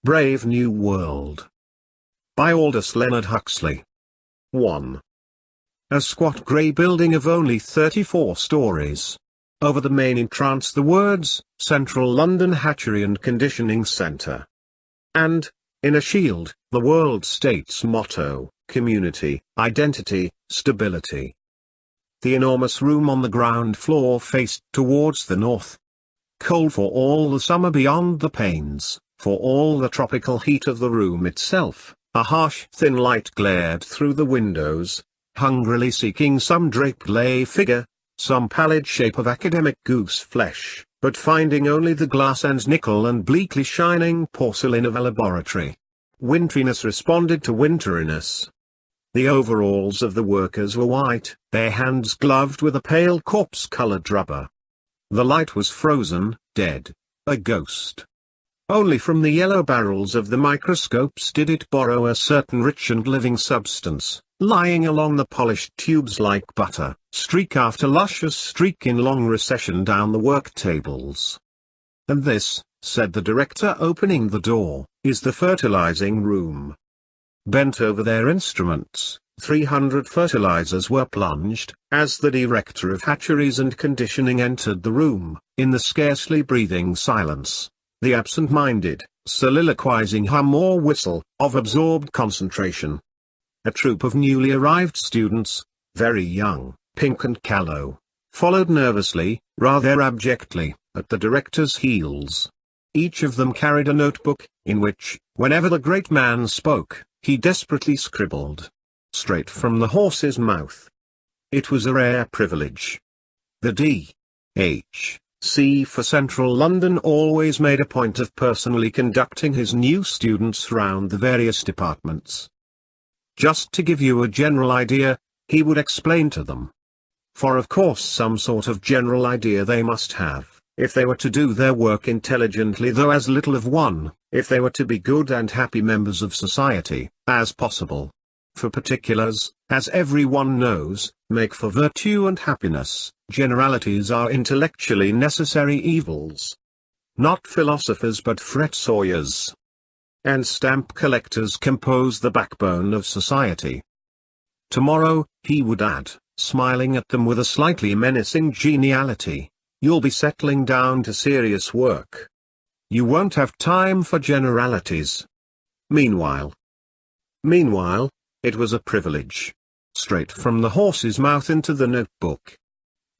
Brave New World. By Aldous Leonard Huxley. 1. A squat grey building of only 34 stories. Over the main entrance the words, Central London Hatchery and Conditioning Centre. And, in a shield, the World State's motto, Community, Identity, Stability. The enormous room on the ground floor faced towards the north. Cold for all the summer beyond the panes, for all the tropical heat of the room itself, a harsh thin light glared through the windows, hungrily seeking some draped lay figure, some pallid shape of academic goose flesh, but finding only the glass and nickel and bleakly shining porcelain of a laboratory. Winteriness responded to winteriness. The overalls of the workers were white, their hands gloved with a pale corpse-colored rubber. The light was frozen, dead, a ghost. Only from the yellow barrels of the microscopes did it borrow a certain rich and living substance, lying along the polished tubes like butter, streak after luscious streak in long recession down the work tables. And this, said the director opening the door, is the fertilizing room. Bent over their instruments, 300 fertilizers were plunged, as the director of hatcheries and conditioning entered the room, in the scarcely breathing silence, the absent-minded, soliloquizing hum or whistle, of absorbed concentration. A troop of newly arrived students, very young, pink and callow, followed nervously, rather abjectly, at the director's heels. Each of them carried a notebook, in which, whenever the great man spoke, he desperately scribbled. Straight from the horse's mouth. It was a rare privilege. The D.H.C. for Central London always made a point of personally conducting his new students round the various departments. Just to give you a general idea, he would explain to them. For of course some sort of general idea they must have, if they were to do their work intelligently, though as little of one, if they were to be good and happy members of society, as possible. For particulars, as everyone knows, make for virtue and happiness. Generalities are intellectually necessary evils. Not philosophers but fret sawyers and stamp collectors compose the backbone of society. Tomorrow, he would add, smiling at them with a slightly menacing geniality, you'll be settling down to serious work. You won't have time for generalities. Meanwhile, it was a privilege. Straight from the horse's mouth into the notebook.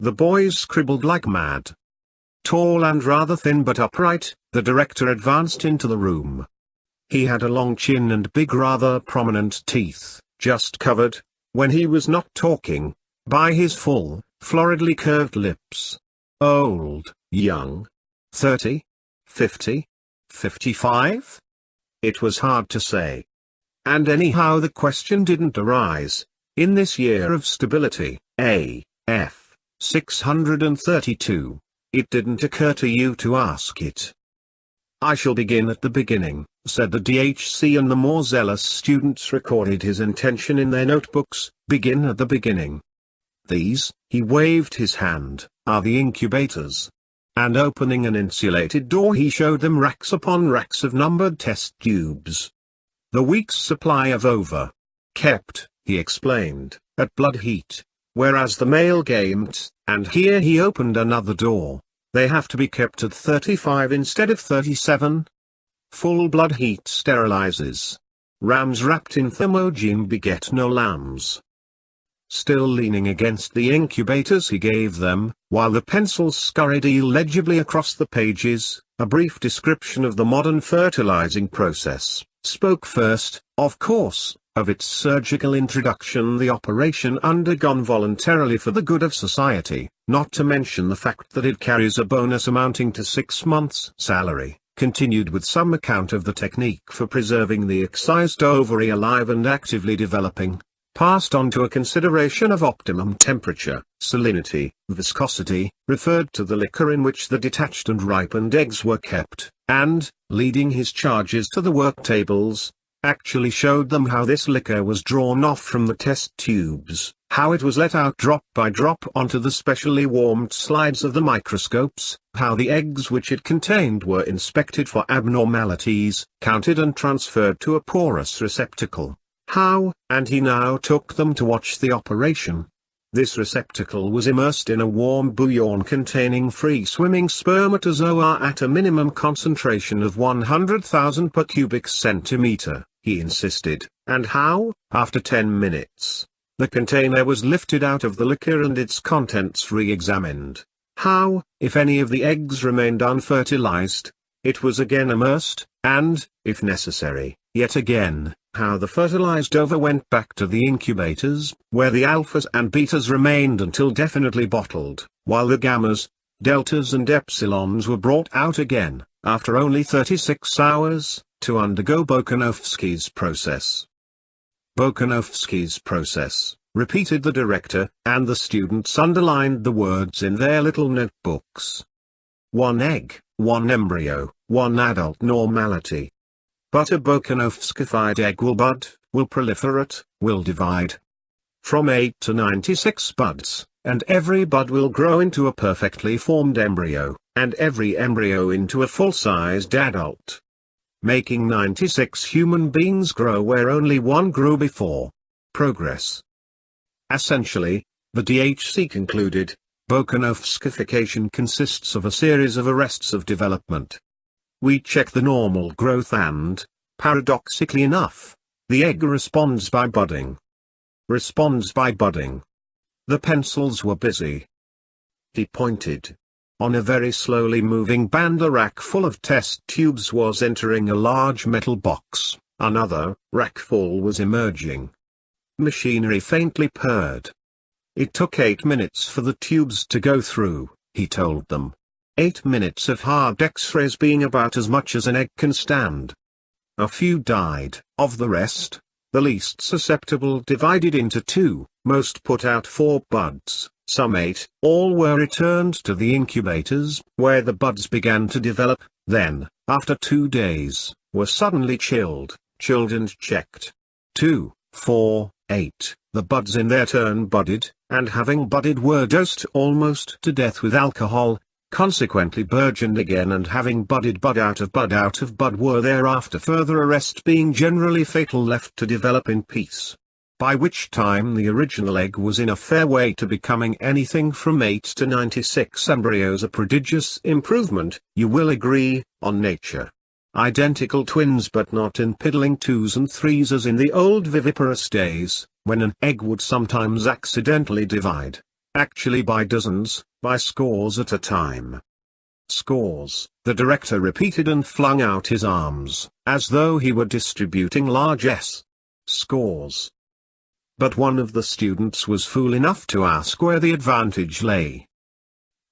The boys scribbled like mad. Tall and rather thin but upright, the director advanced into the room. He had a long chin and big rather prominent teeth, just covered, when he was not talking, by his full, floridly curved lips. Old, young, 30, 50, 55? It was hard to say. And anyhow the question didn't arise. In this year of stability, A.F. 632, it didn't occur to you to ask it. I shall begin at the beginning, said the DHC, and the more zealous students recorded his intention in their notebooks, begin at the beginning. These, he waved his hand, are the incubators. And opening an insulated door he showed them racks upon racks of numbered test tubes. The week's supply of ova. Kept, he explained, at blood heat, whereas the male gametes, and here he opened another door, they have to be kept at 35 instead of 37. Full blood heat sterilizes. Rams wrapped in thermogene beget no lambs. Still leaning against the incubators he gave them, while the pencils scurried illegibly across the pages, a brief description of the modern fertilizing process, spoke first, of course, of its surgical introduction, the operation undergone voluntarily for the good of society, not to mention the fact that it carries a bonus amounting to 6 months' salary, continued with some account of the technique for preserving the excised ovary alive and actively developing, passed on to a consideration of optimum temperature, salinity, viscosity, referred to the liquor in which the detached and ripened eggs were kept, and, leading his charges to the work tables, actually showed them how this liquor was drawn off from the test tubes, how it was let out drop by drop onto the specially warmed slides of the microscopes, how the eggs which it contained were inspected for abnormalities, counted and transferred to a porous receptacle. How, and he now took them to watch the operation. This receptacle was immersed in a warm bouillon containing free-swimming spermatozoa at a minimum concentration of 100,000 per cubic centimeter, he insisted, and how, after 10 minutes, the container was lifted out of the liquor and its contents re-examined. How, if any of the eggs remained unfertilized, it was again immersed, and, if necessary, yet again, how the fertilized ova went back to the incubators, where the alphas and betas remained until definitely bottled, while the gammas, deltas and epsilons were brought out again, after only 36 hours, to undergo Bokanovsky's process. Bokanovsky's process, repeated the director, and the students underlined the words in their little notebooks. 1 egg, 1 embryo, 1 adult normality. But a Bokanovskified egg will bud, will proliferate, will divide. From 8 to 96 buds, and every bud will grow into a perfectly formed embryo, and every embryo into a full-sized adult. Making 96 human beings grow where only one grew before. Progress. Essentially, the DHC concluded, Bokanovskification consists of a series of arrests of development. We check the normal growth and, paradoxically enough, the egg responds by budding. Responds by budding. The pencils were busy. He pointed. On a very slowly moving band a rack full of test tubes was entering a large metal box, another rack full was emerging. Machinery faintly purred. It took 8 minutes for the tubes to go through, he told them. 8 minutes of hard X-rays being about as much as an egg can stand. A few died. Of the rest, the least susceptible divided into 2, most put out 4 buds, some 8, all were returned to the incubators, where the buds began to develop, then, after 2 days, were suddenly chilled and checked. 2, 4, 8, the buds in their turn budded, and having budded were dosed almost to death with alcohol, consequently burgeoned again, and having budded bud out of bud were thereafter further arrest being generally fatal left to develop in peace. By which time the original egg was in a fair way to becoming anything from 8 to 96 embryos, a prodigious improvement, you will agree, on nature. Identical twins, but not in piddling 2s and 3s as in the old viviparous days, when an egg would sometimes accidentally divide. Actually by dozens, by scores at a time. Scores, the director repeated and flung out his arms, as though he were distributing large scores. But one of the students was fool enough to ask where the advantage lay.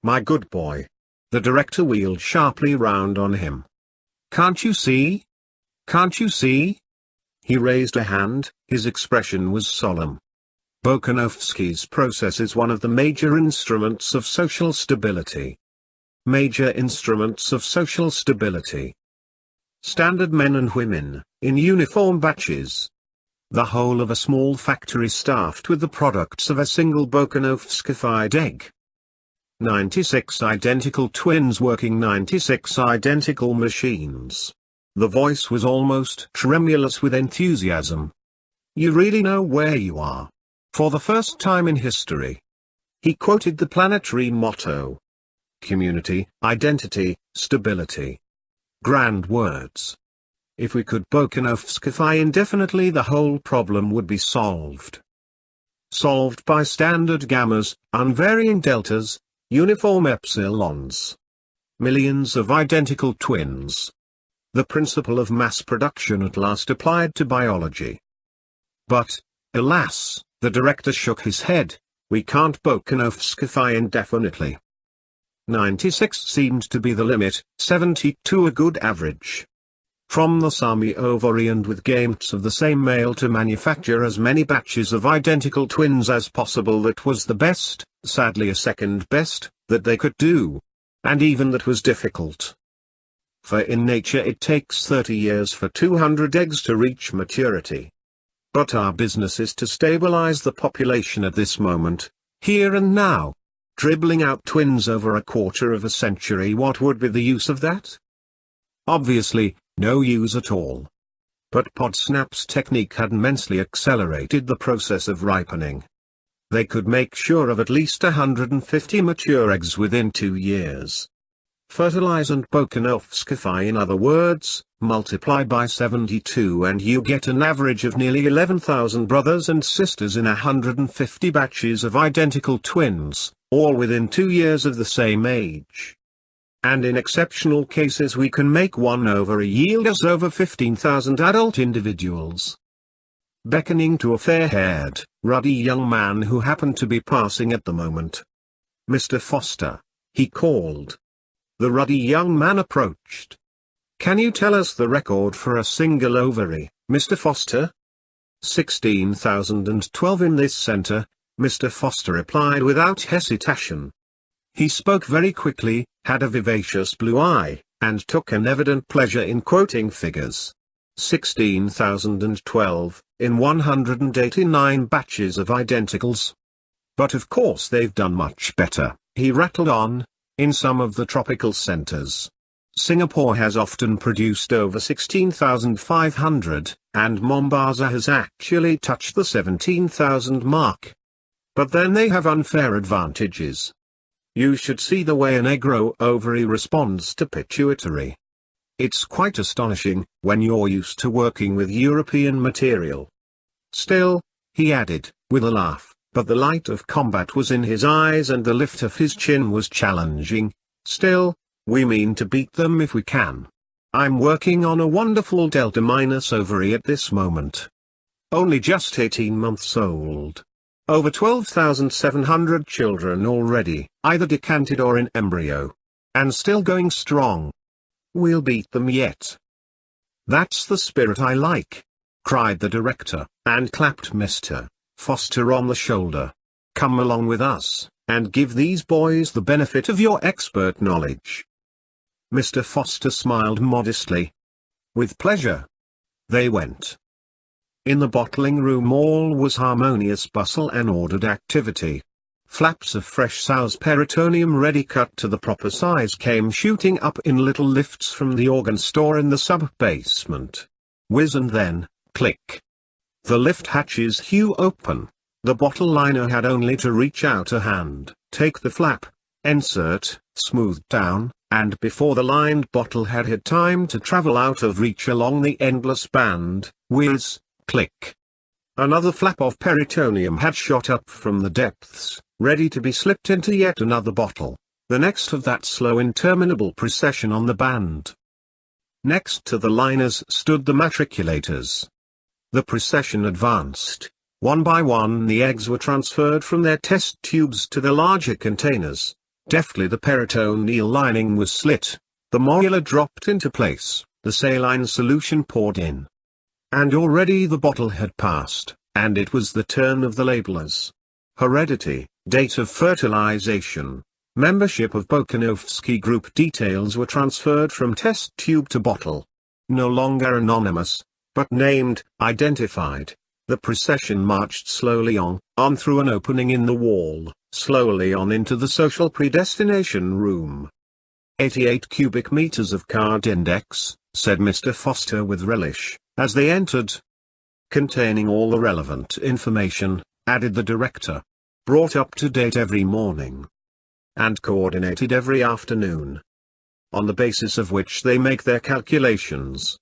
My good boy. The director wheeled sharply round on him. Can't you see? Can't you see? He raised a hand, his expression was solemn. Bokanovsky's process is one of the major instruments of social stability. Major instruments of social stability. Standard men and women, in uniform batches. The whole of a small factory staffed with the products of a single Bokanovskified egg. 96 identical twins working 96 identical machines. The voice was almost tremulous with enthusiasm. You really know where you are. For the first time in history. He quoted the planetary motto. Community, identity, stability. Grand words. If we could Bokanovskify indefinitely, the whole problem would be solved. Solved by standard gammas, unvarying deltas, uniform epsilons. Millions of identical twins. The principle of mass production at last applied to biology. But, alas, the director shook his head, we can't Bokanovskify indefinitely. 96 seemed to be the limit, 72 a good average. From the Sami ovary and with gametes of the same male to manufacture as many batches of identical twins as possible, that was the best, sadly a second best, that they could do. And even that was difficult. for in nature it takes 30 years for 200 eggs to reach maturity. But our business is to stabilize the population at this moment, here and now. Dribbling out twins over a quarter of a century, what would be the use of that? Obviously, no use at all. But Podsnap's technique had immensely accelerated the process of ripening. They could make sure of at least 150 mature eggs within 2 years. Fertilize and Bokanovskify, in other words, multiply by 72 and you get an average of nearly 11,000 brothers and sisters in 150 batches of identical twins, all within 2 years of the same age. And in exceptional cases we can make one ovary yield us over 15,000 adult individuals. Beckoning to a fair-haired, ruddy young man who happened to be passing at the moment. "Mr. Foster," he called. The ruddy young man approached. "Can you tell us the record for a single ovary, Mr. Foster?" 16,012 in this center, Mr. Foster replied without hesitation. He spoke very quickly, had a vivacious blue eye, and took an evident pleasure in quoting figures. 16,012, in 189 batches of identicals. "But of course they've done much better," he rattled on, "in some of the tropical centers. Singapore has often produced over 16,500, and Mombasa has actually touched the 17,000 mark. But then they have unfair advantages. You should see the way an egg-row ovary responds to pituitary. It's quite astonishing, when you're used to working with European material. Still," he added, with a laugh, but the light of combat was in his eyes and the lift of his chin was challenging, "still, we mean to beat them if we can. I'm working on a wonderful delta- ovary at this moment. Only just 18 months old. Over 12,700 children already, either decanted or in embryo. And still going strong. We'll beat them yet." "That's the spirit I like," cried the director, and clapped Mr. Foster on the shoulder. "Come along with us, and give these boys the benefit of your expert knowledge." Mr. Foster smiled modestly. "With pleasure." They went. In the bottling room all was harmonious bustle and ordered activity. Flaps of fresh sow's peritoneum ready cut to the proper size came shooting up in little lifts from the organ store in the sub-basement. Whiz and then, click. The lift hatches flew open. The bottle liner had only to reach out a hand, take the flap, insert, smooth down, and before the lined bottle had had time to travel out of reach along the endless band, whiz, click. Another flap of peritoneum had shot up from the depths, ready to be slipped into yet another bottle, the next of that slow interminable procession on the band. Next to the liners stood the matriculators. The procession advanced. One by one the eggs were transferred from their test tubes to the larger containers. Deftly the peritoneal lining was slit, the morula dropped into place, the saline solution poured in. And already the bottle had passed, and it was the turn of the labelers. Heredity, date of fertilization, membership of Bokanovsky group details were transferred from test tube to bottle. No longer anonymous, but named, identified, the procession marched slowly on through an opening in the wall, slowly on into the social predestination room. 88 cubic meters of card index, said Mr. Foster with relish, as they entered. Containing all the relevant information, added the director. Brought up to date every morning. And coordinated every afternoon. On the basis of which they make their calculations.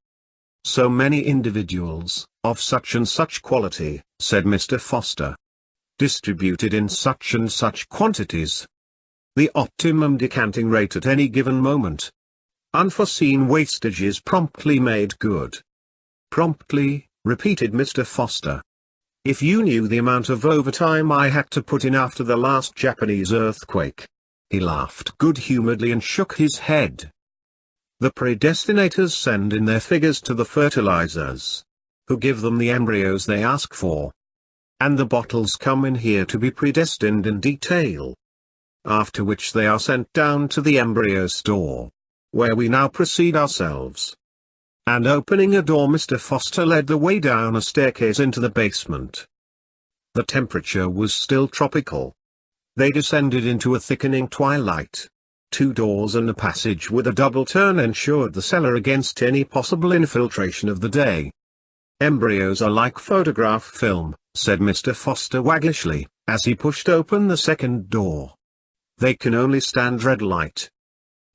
So many individuals, of such and such quality, said Mr. Foster. Distributed in such and such quantities. The optimum decanting rate at any given moment. Unforeseen wastages promptly made good. Promptly, repeated Mr. Foster. If you knew the amount of overtime I had to put in after the last Japanese earthquake. He laughed good-humoredly and shook his head. The predestinators send in their figures to the fertilizers, who give them the embryos they ask for. And the bottles come in here to be predestined in detail. After which they are sent down to the embryo store. where we now proceed ourselves." And opening a door, Mr. Foster led the way down a staircase into the basement. The temperature was still tropical. They descended into a thickening twilight. 2 doors and a passage with a double turn ensured the cellar against any possible infiltration of the day. "Embryos are like photograph film," said Mr. Foster waggishly, as he pushed open the second door. "They can only stand red light."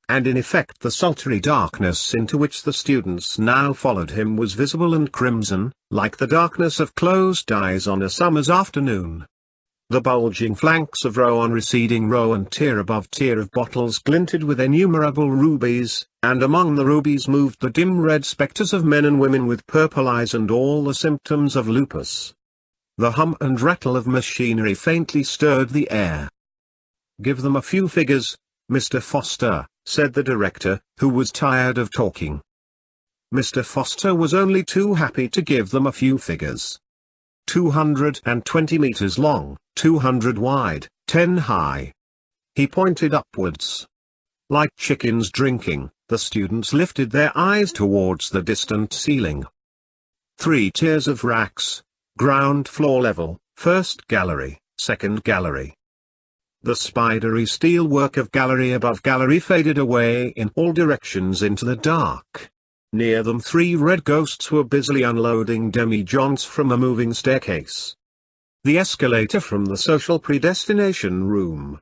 And in effect the sultry darkness into which the students now followed him was visible and crimson, like the darkness of closed eyes on a summer's afternoon. The bulging flanks of row on receding row and tier above tier of bottles glinted with innumerable rubies, and among the rubies moved the dim red spectres of men and women with purple eyes and all the symptoms of lupus. The hum and rattle of machinery faintly stirred the air. "Give them a few figures, Mr. Foster," said the director, who was tired of talking. Mr. Foster was only too happy to give them a few figures. 220 meters long, 200 wide, 10 high. He pointed upwards. Like chickens drinking, the students lifted their eyes towards the distant ceiling. 3 tiers of racks, ground floor level, first gallery, second gallery. The spidery steel work of gallery above gallery faded away in all directions into the dark. Near them 3 red ghosts were busily unloading demijohns from a moving staircase. The escalator from the social predestination room.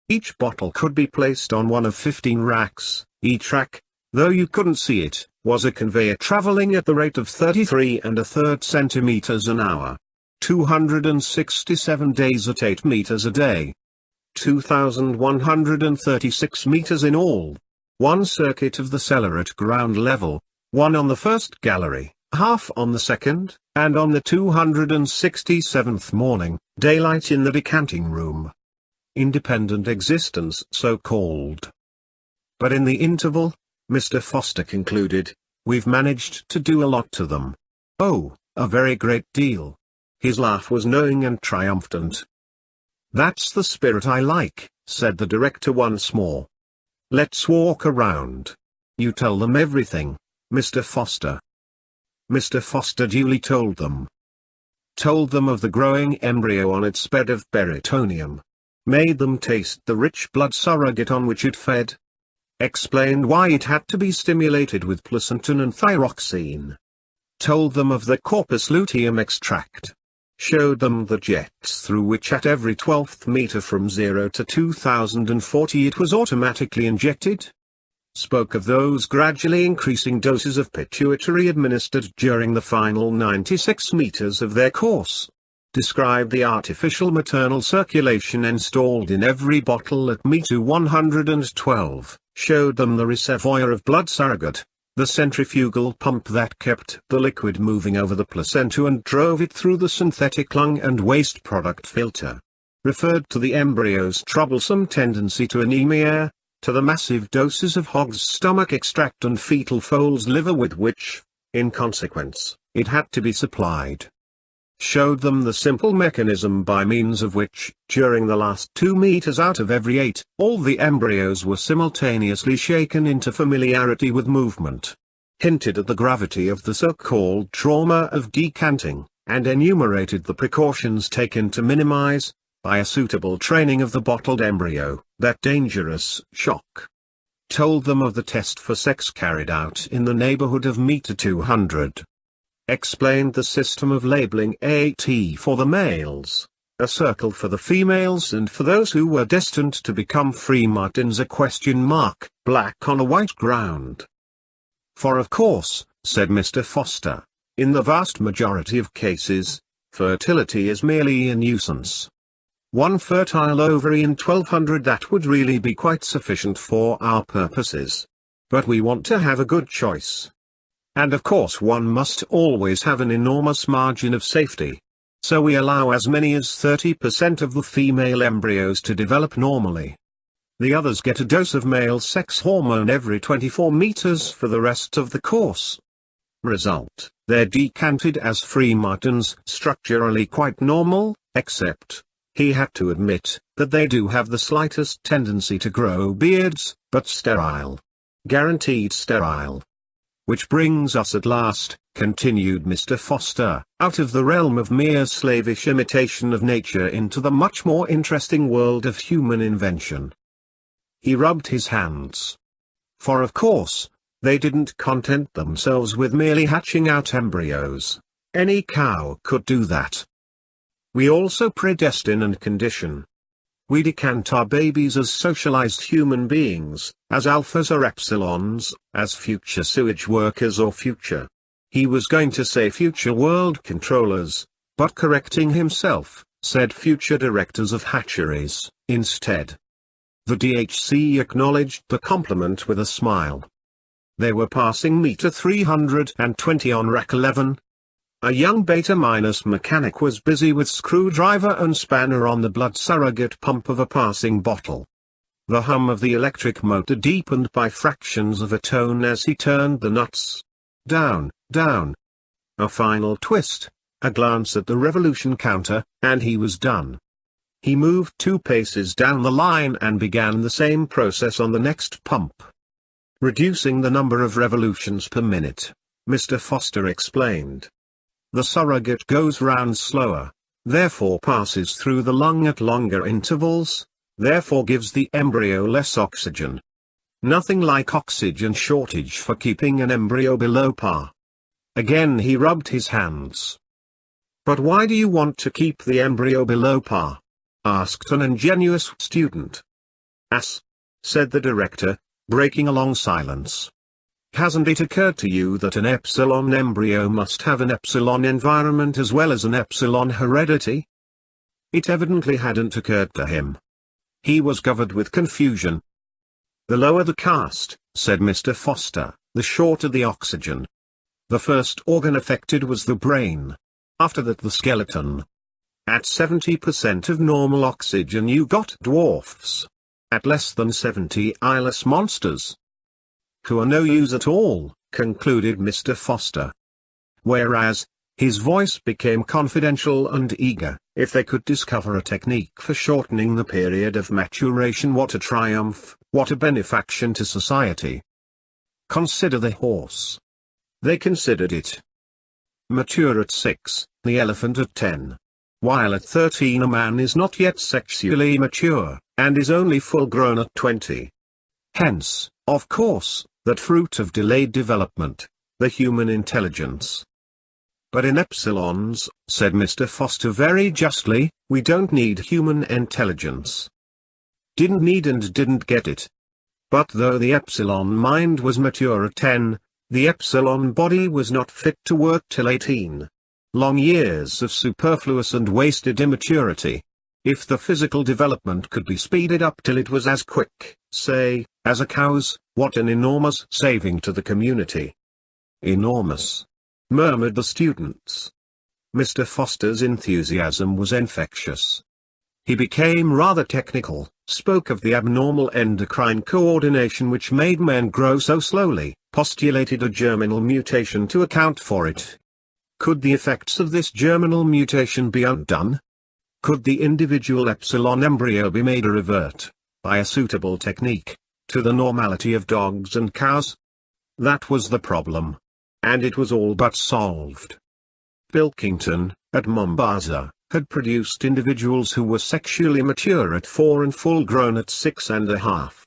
Each bottle could be placed on one of 15 racks. Each rack, though you couldn't see it, was a conveyor traveling at the rate of 33 1/3 centimeters an hour. 267 days at 8 meters a day. 2,136 meters in all. 1 circuit of the cellar at ground level, 1 on the first gallery, half on the second, and on the 267th morning, daylight in the decanting room. Independent existence so called. But in the interval, Mr. Foster concluded, we've managed to do a lot to them. Oh, a very great deal. His laugh was knowing and triumphant. That's the spirit I like, said the director once more. Let's walk around. You tell them everything, Mr. Foster. Mr. Foster duly told them. Told them of the growing embryo on its bed of peritoneum. Made them taste the rich blood surrogate on which it fed. Explained why it had to be stimulated with placentin and thyroxine. Told them of the corpus luteum extract. Showed them the jets through which at every 12th meter from 0 to 2040 it was automatically injected. Spoke of those gradually increasing doses of pituitary administered during the final 96 meters of their course. Described the artificial maternal circulation installed in every bottle at meter 112, showed them the reservoir of blood surrogate, the centrifugal pump that kept the liquid moving over the placenta and drove it through the synthetic lung and waste product filter. Referred to the embryo's troublesome tendency to anemia, to the massive doses of hog's stomach extract and fetal foal's liver with which, in consequence, it had to be supplied. Showed them the simple mechanism by means of which, during the last 2 meters out of every 8, all the embryos were simultaneously shaken into familiarity with movement. Hinted at the gravity of the so-called trauma of decanting, and enumerated the precautions taken to minimize, by a suitable training of the bottled embryo, that dangerous shock. Told them of the test for sex carried out in the neighborhood of meter 200. Explained the system of labeling AT for the males, a circle for the females, and for those who were destined to become free martins a question mark, black on a white ground. For of course, said Mr. Foster, in the vast majority of cases, fertility is merely a nuisance. 1 fertile ovary in 1200, that would really be quite sufficient for our purposes. But we want to have a good choice. And of course one must always have an enormous margin of safety. So we allow as many as 30% of the female embryos to develop normally. The others get a dose of male sex hormone every 24 meters for the rest of the course. Result, they're decanted as free martins, structurally quite normal, except, he had to admit, that they do have the slightest tendency to grow beards, but sterile. guaranteed sterile. Which brings us at last, continued Mr. Foster, out of the realm of mere slavish imitation of nature into the much more interesting world of human invention. He rubbed his hands. For of course, they didn't content themselves with merely hatching out embryos. Any cow could do that. We also predestine and condition. We decant our babies as socialized human beings, as alphas or epsilons, as future sewage workers or future. He was going to say future world controllers, but correcting himself, said future directors of hatcheries, instead. The DHC acknowledged the compliment with a smile. They were passing meter 320 on rack 11. A young beta- mechanic was busy with screwdriver and spanner on the blood surrogate pump of a passing bottle. The hum of the electric motor deepened by fractions of a tone as he turned the nuts. Down, down. A final twist, a glance at the revolution counter, and he was done. He moved 2 paces down the line and began the same process on the next pump. Reducing the number of revolutions per minute, Mr. Foster explained. The surrogate goes round slower, therefore passes through the lung at longer intervals, therefore gives the embryo less oxygen. Nothing like oxygen shortage for keeping an embryo below par. Again he rubbed his hands. But why do you want to keep the embryo below par? Asked an ingenuous student. Said the director, breaking a long silence. Hasn't it occurred to you that an epsilon embryo must have an epsilon environment as well as an epsilon heredity? It evidently hadn't occurred to him. He was covered with confusion. The lower the caste, said Mr. Foster, the shorter the oxygen. The first organ affected was the brain. After that the skeleton. At 70% of normal oxygen you got dwarfs. At less than 70 eyeless monsters. Who are no use at all, concluded Mr. Foster. Whereas, his voice became confidential and eager, if they could discover a technique for shortening the period of maturation, what a triumph, what a benefaction to society. Consider the horse. They considered it. Mature at 6, the elephant at 10. While at 13 a man is not yet sexually mature, and is only full-grown at 20. Hence, of course, that fruit of delayed development, the human intelligence. But in epsilons, said Mr. Foster very justly, we don't need human intelligence. Didn't need and didn't get it. But though the epsilon mind was mature at 10, the epsilon body was not fit to work till 18. Long years of superfluous and wasted immaturity. If the physical development could be speeded up till it was as quick, say, as a cow's, what an enormous saving to the community. Enormous, murmured the students. Mr. Foster's enthusiasm was infectious. He became rather technical, spoke of the abnormal endocrine coordination which made men grow so slowly, postulated a germinal mutation to account for it. Could the effects of this germinal mutation be undone? Could the individual epsilon embryo be made a revert, by a suitable technique, to the normality of dogs and cows? That was the problem. And it was all but solved. Pilkington, at Mombasa, had produced individuals who were sexually mature at 4 and full-grown at 6.5.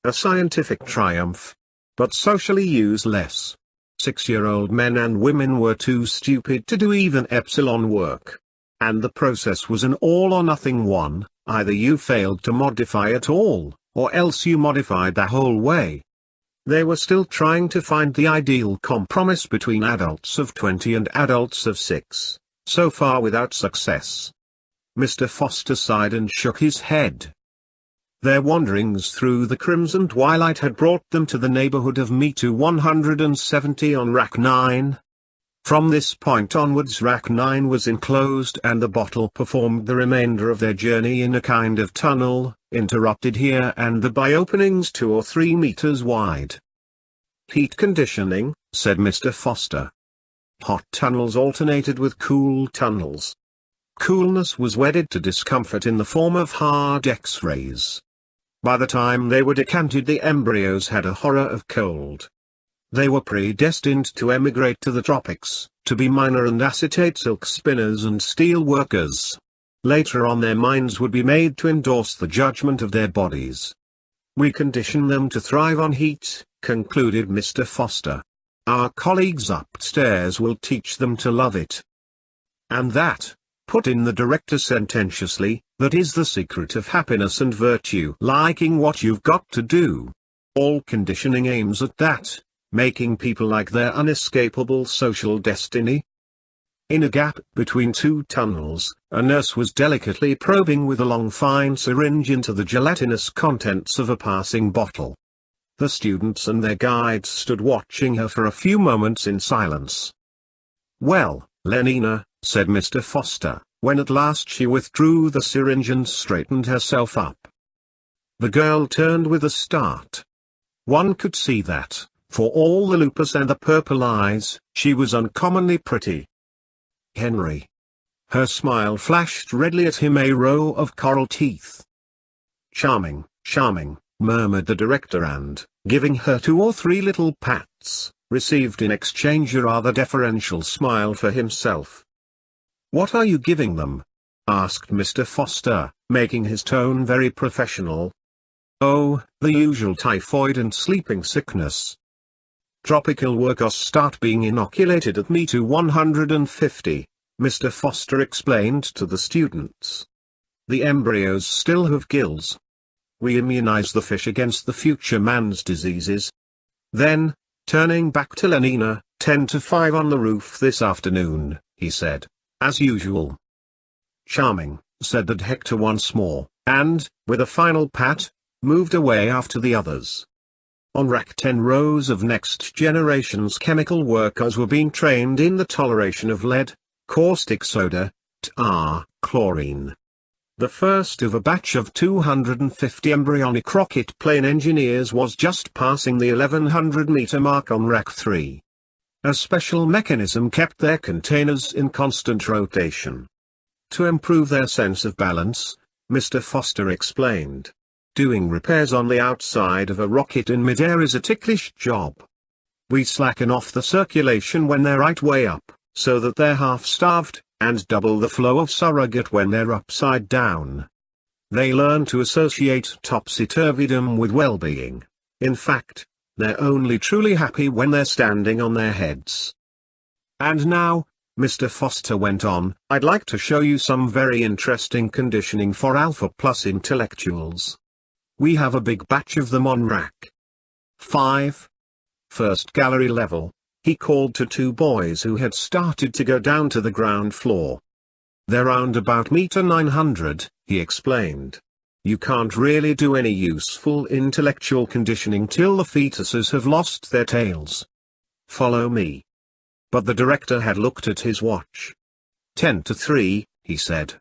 A scientific triumph. But socially useless. 6-year-old men and women were too stupid to do even epsilon work. And the process was an all-or-nothing one, either you failed to modify at all, or else you modified the whole way. They were still trying to find the ideal compromise between adults of 20 and adults of 6, so far without success. Mr. Foster sighed and shook his head. Their wanderings through the crimson twilight had brought them to the neighborhood of meter 170 on rack 9. From this point onwards rack 9 was enclosed and the bottle performed the remainder of their journey in a kind of tunnel, interrupted here and there by openings 2 or 3 meters wide. Heat conditioning, said Mr. Foster. Hot tunnels alternated with cool tunnels. Coolness was wedded to discomfort in the form of hard X-rays. By the time they were decanted, the embryos had a horror of cold. They were predestined to emigrate to the tropics, to be miner and acetate silk spinners and steel workers. Later on their minds would be made to endorse the judgment of their bodies. We condition them to thrive on heat, concluded Mr. Foster. Our colleagues upstairs will teach them to love it. And that, put in the director sententiously, that is the secret of happiness and virtue. Liking what you've got to do. All conditioning aims at that, making people like their unescapable social destiny. In a gap between two tunnels, a nurse was delicately probing with a long fine syringe into the gelatinous contents of a passing bottle. The students and their guides stood watching her for a few moments in silence. "Well, Lenina," said Mr. Foster, when at last she withdrew the syringe and straightened herself up. The girl turned with a start. One could see that, for all the lupus and the purple eyes, she was uncommonly pretty. "Henry." Her smile flashed redly at him, a row of coral teeth. "Charming, charming," murmured the director and, giving her 2 or 3 little pats, received in exchange a rather deferential smile for himself. "What are you giving them?" asked Mr. Foster, making his tone very professional. "Oh, the usual typhoid and sleeping sickness. Tropical workers start being inoculated at me to 150, Mr. Foster explained to the students. "The embryos still have gills. We immunize the fish against the future man's diseases." Then, turning back to Lenina, 10 to 5 on the roof this afternoon, he said, "as usual." "Charming," said the director once more, and, with a final pat, moved away after the others. On rack 10, rows of next generation's chemical workers were being trained in the toleration of lead, caustic soda, tar, chlorine. The first of a batch of 250 embryonic rocket plane engineers was just passing the 1100-meter mark on rack 3. A special mechanism kept their containers in constant rotation. To improve their sense of balance, Mr. Foster explained, doing repairs on the outside of a rocket in midair is a ticklish job. We slacken off the circulation when they're right way up, so that they're half-starved, and double the flow of surrogate when they're upside down. They learn to associate topsy-turvydom with well-being. In fact, they're only truly happy when they're standing on their heads. And now, Mr. Foster went on, I'd like to show you some very interesting conditioning for Alpha Plus intellectuals. We have a big batch of them on rack 5. First gallery level, he called to 2 boys who had started to go down to the ground floor. They're round about meter 900, he explained. You can't really do any useful intellectual conditioning till the fetuses have lost their tails. Follow me. But the director had looked at his watch. 10 to 3, he said.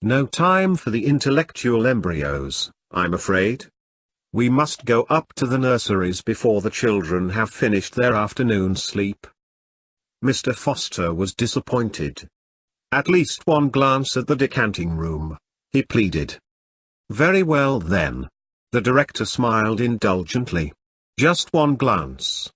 No time for the intellectual embryos, I'm afraid. We must go up to the nurseries before the children have finished their afternoon sleep. Mr. Foster was disappointed. At least one glance at the decanting room, he pleaded. Very well then. The director smiled indulgently. Just one glance.